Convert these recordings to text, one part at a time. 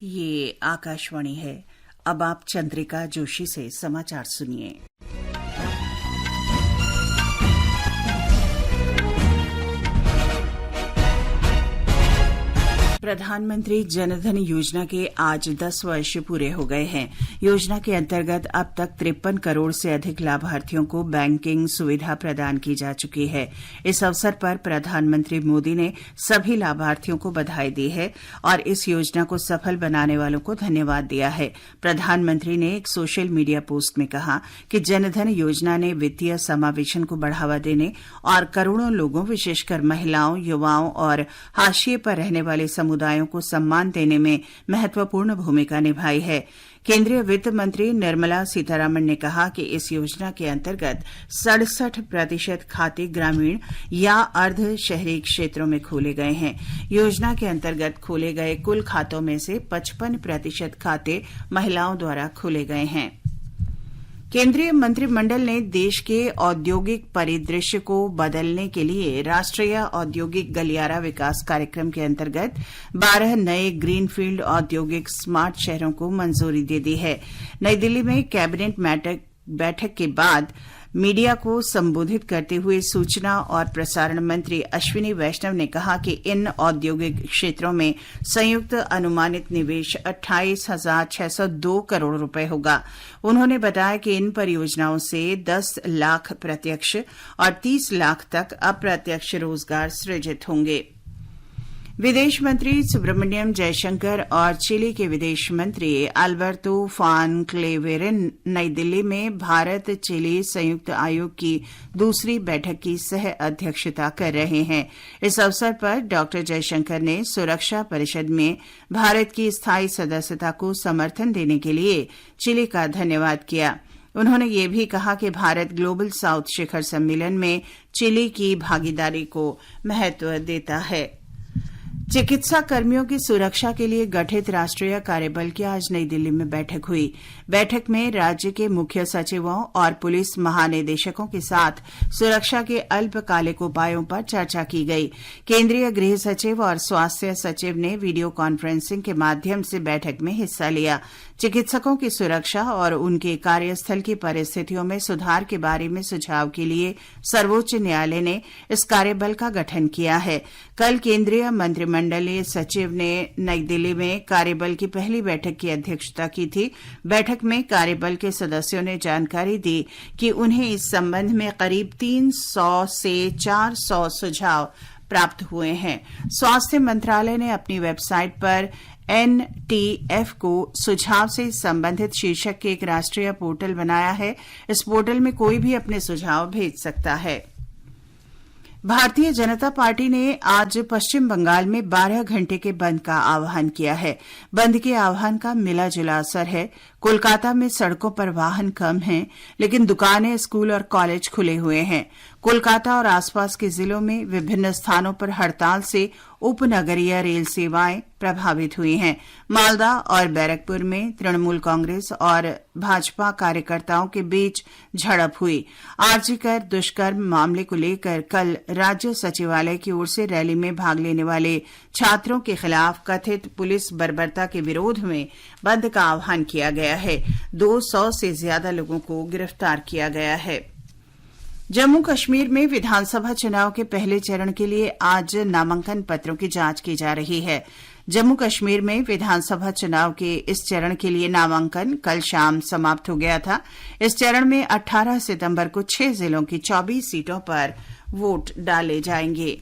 ये आकाशवाणी है। अब आप चंद्रिका जोशी से समाचार सुनिए। प्रधानमंत्री जनधन योजना के आज 10 वर्ष पूरे हो गए हैं। योजना के अंतर्गत अब तक 53 करोड़ से अधिक लाभार्थियों को बैंकिंग सुविधा प्रदान की जा चुकी है। इस अवसर पर प्रधानमंत्री मोदी ने सभी लाभार्थियों को बधाई दी है और इस योजना को सफल बनाने वालों को धन्यवाद दिया है। प्रधानमंत्री ने एक सोशल मीडिया पोस्ट में कहा कि जनधन योजना ने वित्तीय समावेशन को बढ़ावा देने और करोड़ों लोगों, विशेषकर महिलाओं, युवाओं और हाशिए पर रहने वाले समुदायों को सम्मान देने में महत्वपूर्ण भूमिका निभाई है। केंद्रीय वित्त मंत्री निर्मला सीतारमण ने कहा कि इस योजना के अंतर्गत 67% खाते ग्रामीण या अर्ध शहरी क्षेत्रों में खोले गए हैं। योजना के अंतर्गत खोले गए कुल खातों में से 55% खाते महिलाओं द्वारा खोले गए हैं। केंद्रीय मंत्रिमंडल ने देश के औद्योगिक परिदृश्य को बदलने के लिए राष्ट्रीय औद्योगिक गलियारा विकास कार्यक्रम के अंतर्गत 12 नए ग्रीनफील्ड औद्योगिक स्मार्ट शहरों को मंजूरी दे दी है। नई दिल्ली में कैबिनेट बैठक के बाद मीडिया को संबोधित करते हुए सूचना और प्रसारण मंत्री अश्विनी वैष्णव ने कहा कि इन औद्योगिक क्षेत्रों में संयुक्त अनुमानित निवेश 28,602 करोड़ रुपए होगा। उन्होंने बताया कि इन परियोजनाओं से 10 लाख प्रत्यक्ष और 30 लाख तक अप्रत्यक्ष रोजगार सृजित होंगे। विदेश मंत्री सुब्रमण्यम जयशंकर और चिली के विदेश मंत्री अल्बर्टो फान क्लेवेरन नई दिल्ली में भारत चिली संयुक्त आयोग की दूसरी बैठक की सह अध्यक्षता कर रहे हैं। इस अवसर पर डॉ जयशंकर ने सुरक्षा परिषद में भारत की स्थायी सदस्यता को समर्थन देने के लिए चिली का धन्यवाद किया। उन्होंने ये भी कहा कि भारत ग्लोबल साउथ शिखर सम्मेलन में चिली की भागीदारी को महत्व देता है। चिकित्सा कर्मियों की सुरक्षा के लिए गठित राष्ट्रीय कार्यबल की आज नई दिल्ली में बैठक हुई। बैठक में राज्य के मुख्य सचिवों और पुलिस महानिदेशकों के साथ सुरक्षा के अल्पकालिक उपायों पर चर्चा की गई। केंद्रीय गृह सचिव और स्वास्थ्य सचिव ने वीडियो कॉन्फ्रेंसिंग के माध्यम से बैठक में हिस्सा लिया। चिकित्सकों की सुरक्षा और उनके कार्यस्थल की परिस्थितियों में सुधार के बारे में सुझाव के लिए सर्वोच्च न्यायालय ने इस कार्यबल का गठन किया है। कल केंद्रीय मंत्रिमंडलीय सचिव ने नई दिल्ली में कार्यबल की पहली बैठक की अध्यक्षता की थी। बैठक में कार्यबल के सदस्यों ने जानकारी दी कि उन्हें इस संबंध में करीब 300 से 400 सुझाव प्राप्त हुए हैं। स्वास्थ्य मंत्रालय ने अपनी वेबसाइट पर NTF को सुझाव से संबंधित शीर्षक के एक राष्ट्रीय पोर्टल बनाया है। इस पोर्टल में कोई भी अपने सुझाव भेज सकता है। भारतीय जनता पार्टी ने आज पश्चिम बंगाल में 12 घंटे के बंद का आह्वान किया है। बंद के आह्वान का मिला जुला असर है। कोलकाता में सड़कों पर वाहन कम हैं, लेकिन दुकानें, स्कूल और कॉलेज खुले हुए हैं। कोलकाता और आसपास के जिलों में विभिन्न स्थानों पर हड़ताल से उपनगरीय रेल सेवाएं प्रभावित हुई हैं। मालदा और बैरकपुर में तृणमूल कांग्रेस और भाजपा कार्यकर्ताओं के बीच झड़प हुई। आरजीकर दुष्कर्म मामले को लेकर कल राज्य सचिवालय की ओर से रैली में भाग लेने वाले छात्रों के खिलाफ कथित पुलिस बर्बरता के विरोध में बंद का आह्वान किया गया है। 200 से ज्यादा लोगों को गिरफ्तार किया गया है। जम्मू कश्मीर में विधानसभा चुनाव के पहले चरण के लिए आज नामांकन पत्रों की जांच की जा रही है। जम्मू कश्मीर में विधानसभा चुनाव के इस चरण के लिए नामांकन कल शाम समाप्त हो गया था। इस चरण में 18 सितंबर को 6 जिलों की 24 सीटों पर वोट डाले जाएंगे।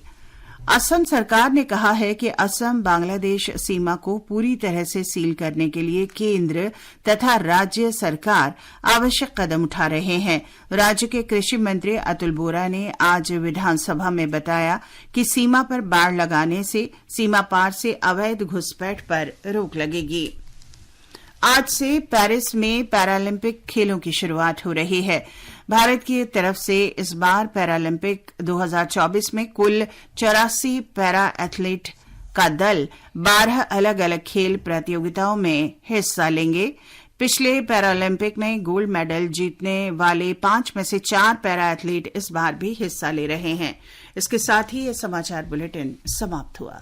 असम सरकार ने कहा है कि असम बांग्लादेश सीमा को पूरी तरह से सील करने के लिए केंद्र तथा राज्य सरकार आवश्यक कदम उठा रहे हैं। राज्य के कृषि मंत्री अतुल बोरा ने आज विधानसभा में बताया कि सीमा पर बाड़ लगाने से सीमा पार से अवैध घुसपैठ पर रोक लगेगी। आज से पेरिस में पैरालंपिक खेलों की शुरुआत हो रही है। भारत की तरफ से इस बार पैरालंपिक 2024 में कुल 84 पैरा एथलीट का दल 12 अलग अलग खेल प्रतियोगिताओं में हिस्सा लेंगे। पिछले पैरालंपिक में गोल्ड मेडल जीतने वाले 5 में से 4 पैरा एथलीट इस बार भी हिस्सा ले रहे हैं। इसके साथ ही ये समाचार बुलेटिन समाप्त हुआ।